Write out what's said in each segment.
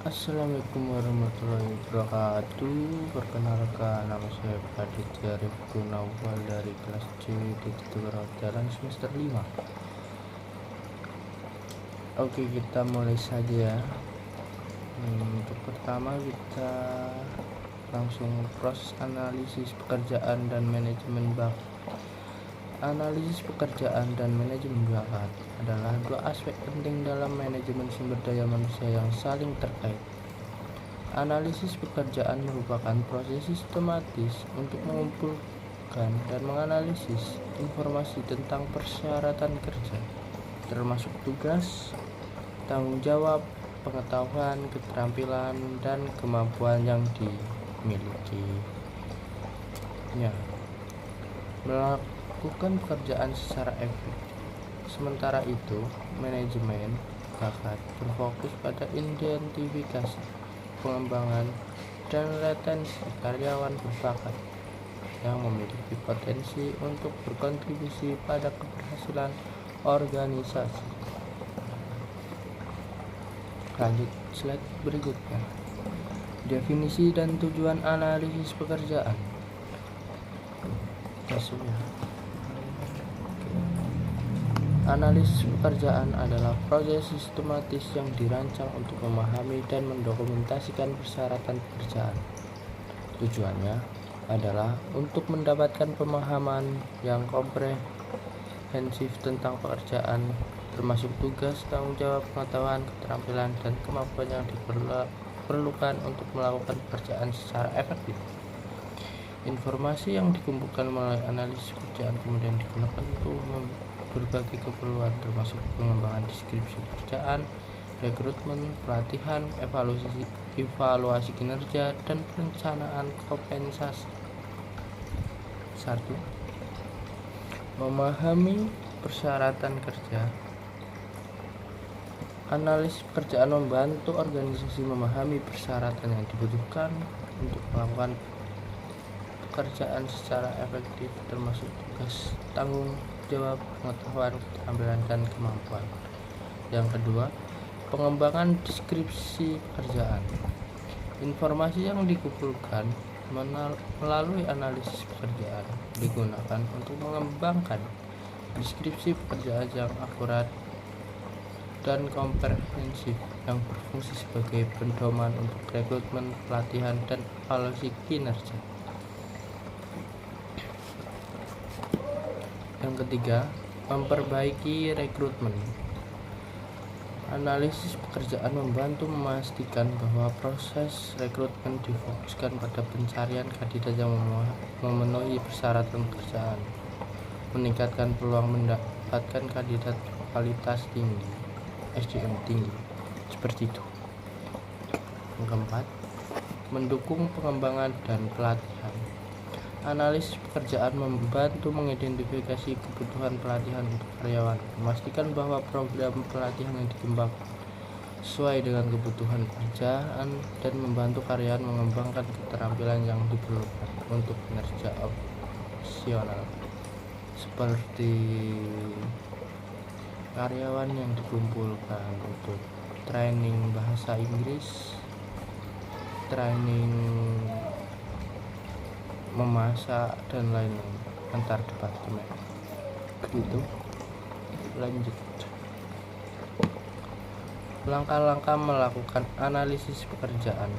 Assalamualaikum warahmatullahi wabarakatuh. Perkenalkan, nama saya Praditya Rifku Nawal dari kelas C di Tutoral Jalan semester 5. Oke, kita mulai saja ya. Untuk pertama kita langsung proses analisis pekerjaan dan manajemen bakat. Analisis pekerjaan dan manajemen bakat adalah dua aspek penting dalam manajemen sumber daya manusia yang saling terkait. Analisis pekerjaan merupakan proses sistematis untuk mengumpulkan dan menganalisis informasi tentang persyaratan kerja, termasuk tugas, tanggung jawab, pengetahuan, keterampilan, dan kemampuan yang dimiliki. Melakukan pekerjaan secara efektif. Sementara itu, manajemen bakat berfokus pada identifikasi, pengembangan, dan retensi karyawan berbakat yang memiliki potensi untuk berkontribusi pada keberhasilan organisasi. Lanjut slide berikutnya. Definisi dan tujuan analisis pekerjaan. Analisis pekerjaan adalah proses sistematis yang dirancang untuk memahami dan mendokumentasikan persyaratan pekerjaan. Tujuannya adalah untuk mendapatkan pemahaman yang komprehensif tentang pekerjaan, termasuk tugas, tanggung jawab, pengetahuan, keterampilan, dan kemampuan yang diperlukan untuk melakukan pekerjaan secara efektif. Informasi yang dikumpulkan melalui analisis pekerjaan kemudian digunakan untuk berbagai keperluan, termasuk pengembangan deskripsi pekerjaan, rekrutmen, pelatihan, evaluasi kinerja, dan perencanaan kompensasi. 1. Memahami persyaratan kerja. Analisis pekerjaan membantu organisasi memahami persyaratan yang dibutuhkan untuk melakukan pekerjaan secara efektif, termasuk tugas, tanggung jawab, pengetahuan, keterampilan, dan kemampuan. Yang kedua, pengembangan deskripsi pekerjaan. Informasi yang dikumpulkan melalui analisis pekerjaan digunakan untuk mengembangkan deskripsi pekerjaan yang akurat dan komprehensif yang berfungsi sebagai pedoman untuk rekrutmen, pelatihan, dan evaluasi kinerja. Yang ketiga, memperbaiki rekrutmen. Analisis pekerjaan membantu memastikan bahwa proses rekrutmen difokuskan pada pencarian kandidat yang memenuhi persyaratan pekerjaan, meningkatkan peluang mendapatkan kandidat kualitas tinggi, SDM tinggi, seperti itu. Yang keempat, mendukung pengembangan dan pelatihan. Analisis pekerjaan membantu mengidentifikasi kebutuhan pelatihan untuk karyawan, memastikan bahwa program pelatihan yang dikembangkan sesuai dengan kebutuhan pekerjaan, dan membantu karyawan mengembangkan keterampilan yang diperlukan untuk kinerja operasional, seperti karyawan yang dikumpulkan untuk training bahasa Inggris, training memasak, dan lain-lain antar departemen. Begitu. Lanjut. Langkah-langkah melakukan analisis pekerjaan.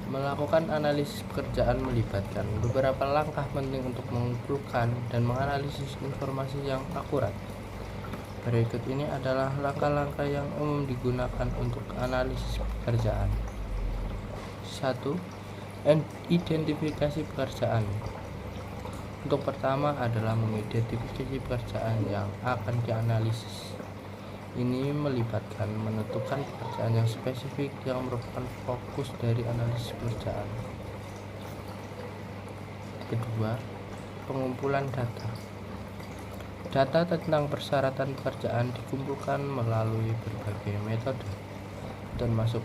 Melakukan analisis pekerjaan melibatkan beberapa langkah penting untuk mengumpulkan dan menganalisis informasi yang akurat. Berikut ini adalah langkah-langkah yang umum digunakan untuk analisis pekerjaan. 1. Identifikasi pekerjaan. Untuk pertama adalah mengidentifikasi pekerjaan yang akan dianalisis. Ini melibatkan menentukan pekerjaan yang spesifik yang merupakan fokus dari analisis pekerjaan. Kedua, pengumpulan data. Data tentang persyaratan pekerjaan dikumpulkan melalui berbagai metode, termasuk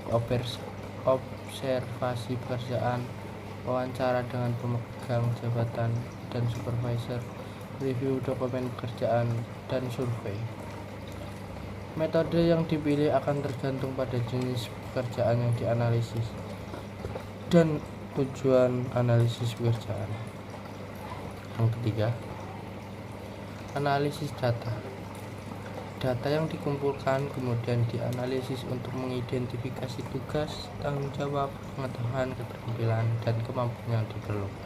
observasi pekerjaan, wawancara dengan pemegang jabatan dan supervisor, review dokumen pekerjaan, dan survei. Metode yang dipilih akan tergantung pada jenis pekerjaan yang dianalisis dan tujuan analisis pekerjaan. Yang ketiga, analisis data. Data yang dikumpulkan kemudian dianalisis untuk mengidentifikasi tugas, tanggung jawab, pengetahuan, keterampilan, dan kemampuan yang diperlukan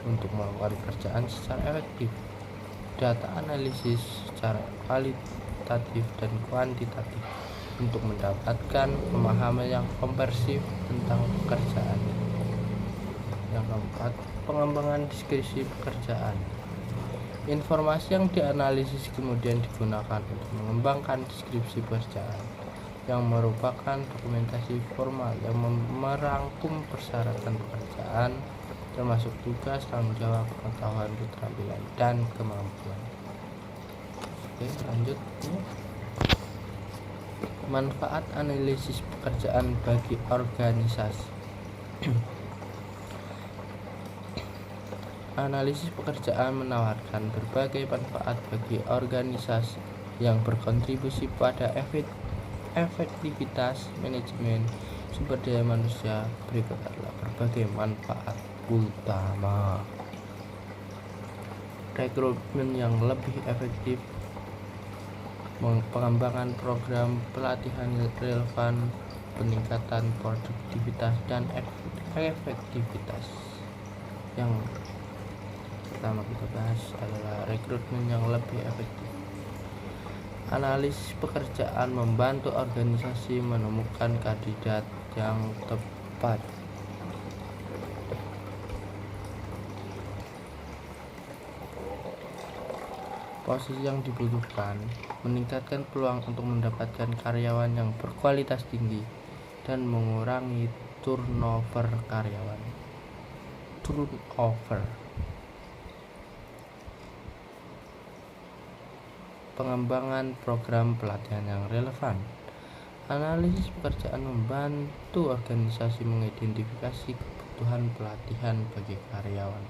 untuk melakukan pekerjaan secara efektif. Data analisis secara kualitatif dan kuantitatif untuk mendapatkan pemahaman yang komprehensif tentang pekerjaan. Yang keempat, pengembangan deskripsi pekerjaan. Informasi yang dianalisis kemudian digunakan untuk mengembangkan deskripsi pekerjaan yang merupakan dokumentasi formal yang merangkum persyaratan pekerjaan termasuk tugas, tanggung jawab, pengetahuan, keterampilan, dan kemampuan. Oke, lanjut. Manfaat analisis pekerjaan bagi organisasi. Analisis pekerjaan menawarkan berbagai manfaat bagi organisasi yang berkontribusi pada efektivitas manajemen sumber daya manusia. Berikut adalah berbagai manfaat utama. Rekrutmen yang lebih efektif, pengembangan program pelatihan relevan, peningkatan produktivitas dan efektivitas. Yang pertama kita bahas adalah rekrutmen yang lebih efektif. Analisis pekerjaan membantu organisasi menemukan kandidat yang tepat. Posisi yang dibutuhkan meningkatkan peluang untuk mendapatkan karyawan yang berkualitas tinggi dan mengurangi turnover karyawan. Pengembangan program pelatihan yang relevan. Analisis pekerjaan membantu organisasi mengidentifikasi kebutuhan pelatihan bagi karyawan,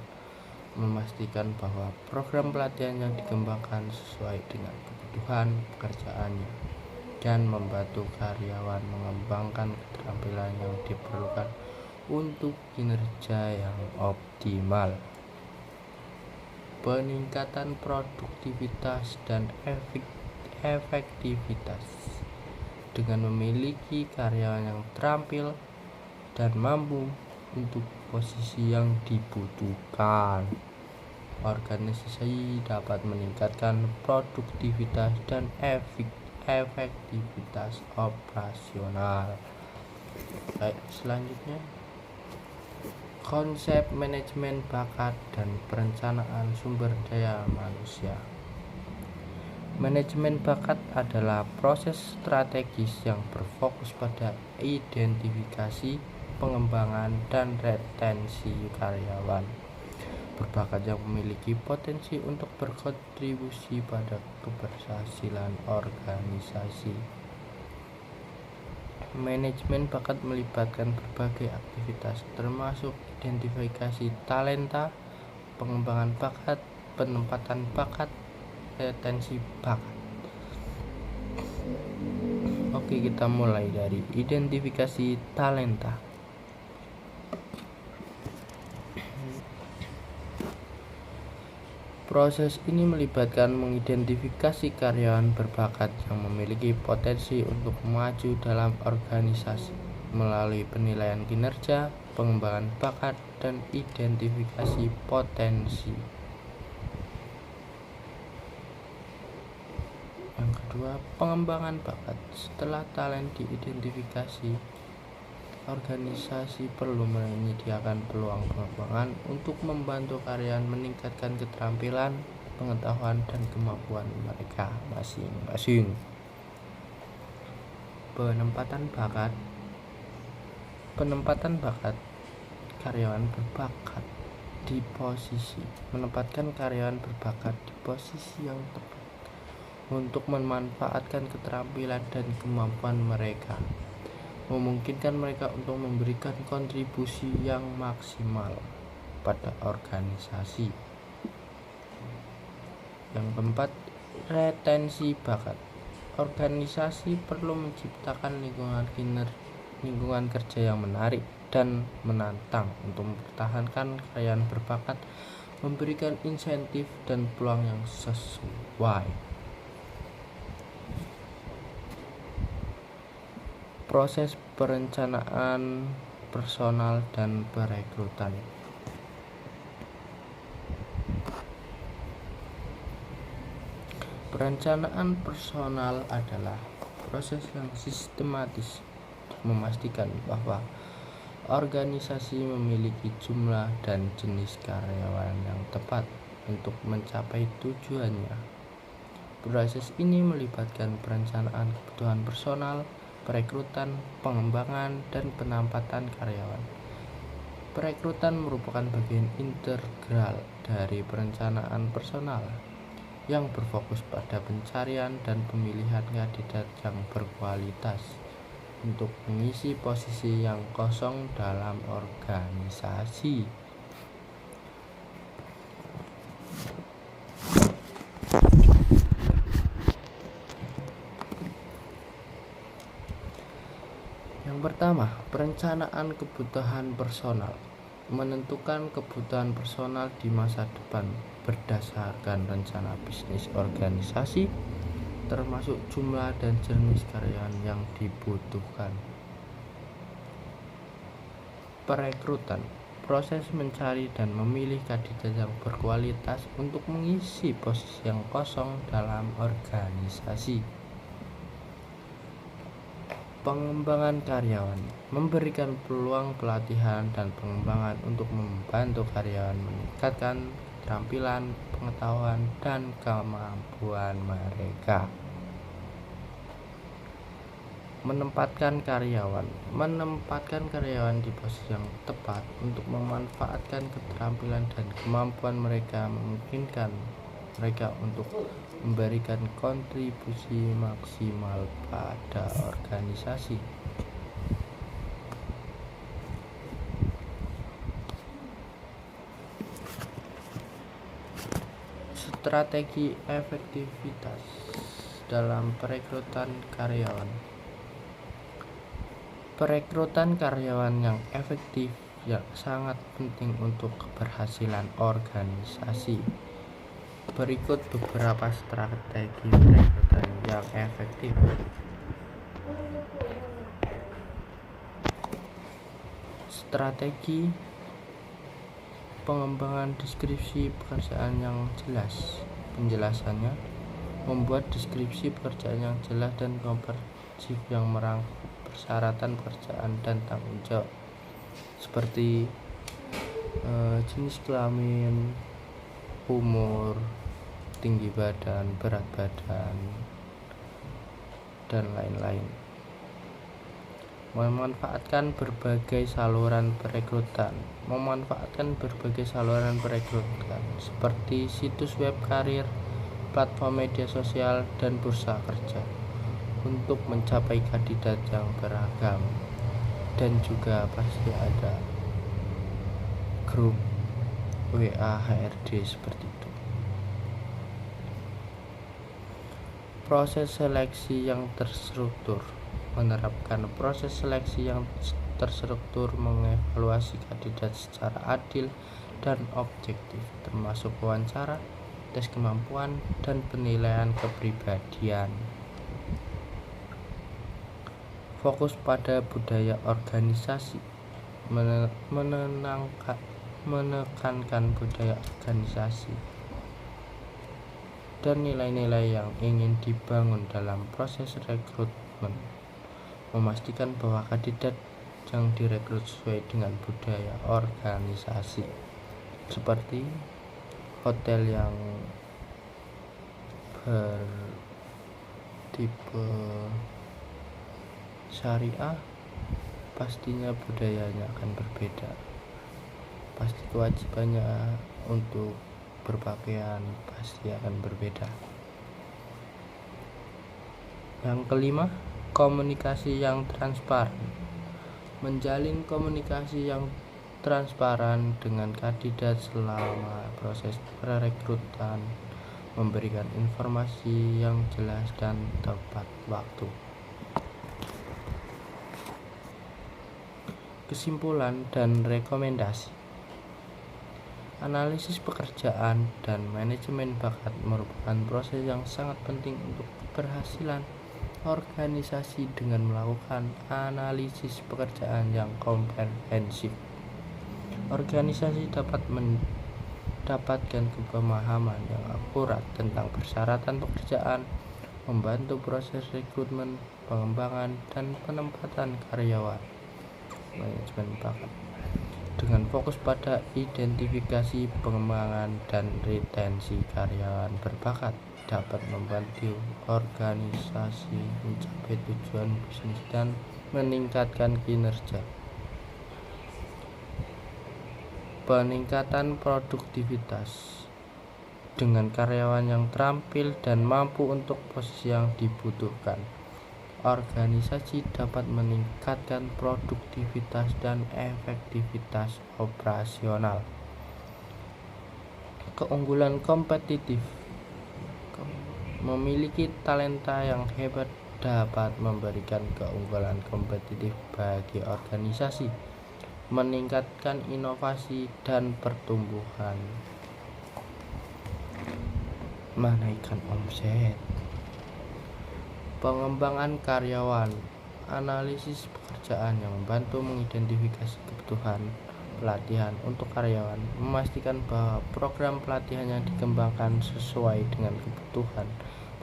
memastikan bahwa program pelatihan yang dikembangkan sesuai dengan kebutuhan pekerjaannya, dan membantu karyawan mengembangkan keterampilan yang diperlukan untuk kinerja yang optimal. Peningkatan produktivitas dan efektivitas. Dengan memiliki karyawan yang terampil dan mampu untuk posisi yang dibutuhkan, organisasi dapat meningkatkan produktivitas dan efektivitas operasional. Baik, selanjutnya konsep manajemen bakat dan perencanaan sumber daya manusia. Manajemen bakat adalah proses strategis yang berfokus pada identifikasi, pengembangan, dan retensi karyawan berbakat yang memiliki potensi untuk berkontribusi pada keberhasilan organisasi. Manajemen bakat melibatkan berbagai aktivitas termasuk identifikasi talenta, pengembangan bakat, penempatan bakat, retensi bakat. Oke, kita mulai dari identifikasi talenta. Proses ini melibatkan mengidentifikasi karyawan berbakat yang memiliki potensi untuk maju dalam organisasi melalui penilaian kinerja, pengembangan bakat, dan identifikasi potensi. Yang kedua, pengembangan bakat. Setelah talent diidentifikasi, organisasi perlu menyediakan peluang pengembangan untuk membantu karyawan meningkatkan keterampilan, pengetahuan, dan kemampuan mereka masing-masing. Penempatan bakat karyawan berbakat di posisi. Menempatkan karyawan berbakat di posisi yang tepat untuk memanfaatkan keterampilan dan kemampuan mereka, memungkinkan mereka untuk memberikan kontribusi yang maksimal pada organisasi. Yang keempat, retensi bakat. organisasi perlu menciptakan lingkungan kerja yang menarik dan menantang untuk mempertahankan karyawan berbakat, memberikan insentif dan peluang yang sesuai. Proses perencanaan personal dan perekrutan. Perencanaan personal adalah proses yang sistematis untuk memastikan bahwa organisasi memiliki jumlah dan jenis karyawan yang tepat untuk mencapai tujuannya. Proses ini melibatkan perencanaan kebutuhan personal, perekrutan, pengembangan, dan penempatan karyawan. Perekrutan merupakan bagian integral dari perencanaan personal yang berfokus pada pencarian dan pemilihan kandidat yang berkualitas untuk mengisi posisi yang kosong dalam organisasi. Yang pertama, perencanaan kebutuhan personal. Menentukan kebutuhan personal di masa depan berdasarkan rencana bisnis organisasi, termasuk jumlah dan jenis karyawan yang dibutuhkan. Perekrutan, proses mencari dan memilih kandidat yang berkualitas untuk mengisi posisi yang kosong dalam organisasi. Pengembangan karyawan, memberikan peluang pelatihan dan pengembangan untuk membantu karyawan meningkatkan keterampilan, pengetahuan, dan kemampuan mereka. Menempatkan karyawan di posisi yang tepat untuk memanfaatkan keterampilan dan kemampuan mereka memungkinkan mereka untuk memberikan kontribusi maksimal pada organisasi. Strategi efektivitas dalam perekrutan karyawan. Perekrutan karyawan yang efektif yang sangat penting untuk keberhasilan organisasi. Berikut beberapa strategi perekrutan yang efektif. Strategi pengembangan deskripsi pekerjaan yang jelas. Penjelasannya, membuat deskripsi pekerjaan yang jelas dan komprehensif yang merangkum persyaratan pekerjaan dan tanggung jawab, seperti jenis kelamin, umur, tinggi badan, berat badan, dan lain-lain. Memanfaatkan berbagai saluran perekrutan. Seperti situs web karir, platform media sosial, dan bursa kerja untuk mencapai kandidat yang beragam. Dan juga pasti ada grup WA HRD seperti itu. Proses seleksi yang terstruktur. Menerapkan proses seleksi yang terstruktur, mengevaluasi kandidat secara adil dan objektif, termasuk wawancara, tes kemampuan, dan penilaian kepribadian. Fokus pada budaya organisasi. Menekankan budaya organisasi dan nilai-nilai yang ingin dibangun dalam proses rekrutmen. Memastikan bahwa kandidat yang direkrut sesuai dengan budaya organisasi, seperti hotel yang bertipe syariah, pastinya budayanya akan berbeda. Pasti kewajibannya untuk berpakaian pasti akan berbeda. Yang kelima, komunikasi yang transparan. Menjalin komunikasi yang transparan dengan kandidat selama proses perekrutan, memberikan informasi yang jelas dan tepat waktu. Kesimpulan dan rekomendasi. Analisis pekerjaan dan manajemen bakat merupakan proses yang sangat penting untuk keberhasilan organisasi dengan melakukan analisis pekerjaan yang komprehensif. Organisasi dapat mendapatkan pemahaman yang akurat tentang persyaratan pekerjaan, membantu proses rekrutmen, pengembangan, dan penempatan karyawan. Manajemen bakat dengan fokus pada identifikasi, pengembangan, dan retensi karyawan berbakat dapat membantu organisasi mencapai tujuan bisnis dan meningkatkan kinerja. Peningkatan produktivitas dengan karyawan yang terampil dan mampu untuk posisi yang dibutuhkan. Organisasi dapat meningkatkan produktivitas dan efektivitas operasional. Keunggulan kompetitif. Memiliki talenta yang hebat dapat memberikan keunggulan kompetitif bagi organisasi, meningkatkan inovasi dan pertumbuhan, menaikkan omset. Pengembangan karyawan. Analisis pekerjaan yang membantu mengidentifikasi kebutuhan pelatihan untuk karyawan, memastikan bahwa program pelatihan yang dikembangkan sesuai dengan kebutuhan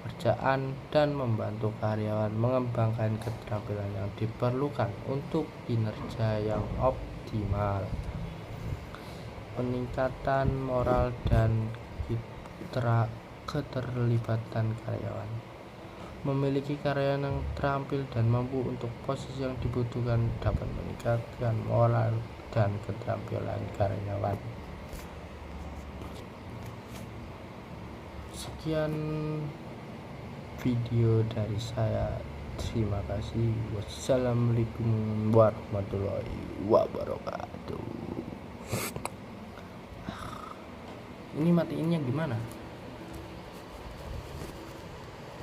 pekerjaan, dan membantu karyawan mengembangkan keterampilan yang diperlukan untuk kinerja yang optimal. Peningkatan moral dan keterlibatan karyawan. Memiliki karyawan yang terampil dan mampu untuk posisi yang dibutuhkan dapat meningkatkan moral dan keterampilan karyawan. Sekian video dari saya. Terima kasih. Wassalamualaikum warahmatullahi wabarakatuh. Ini matiinnya gimana?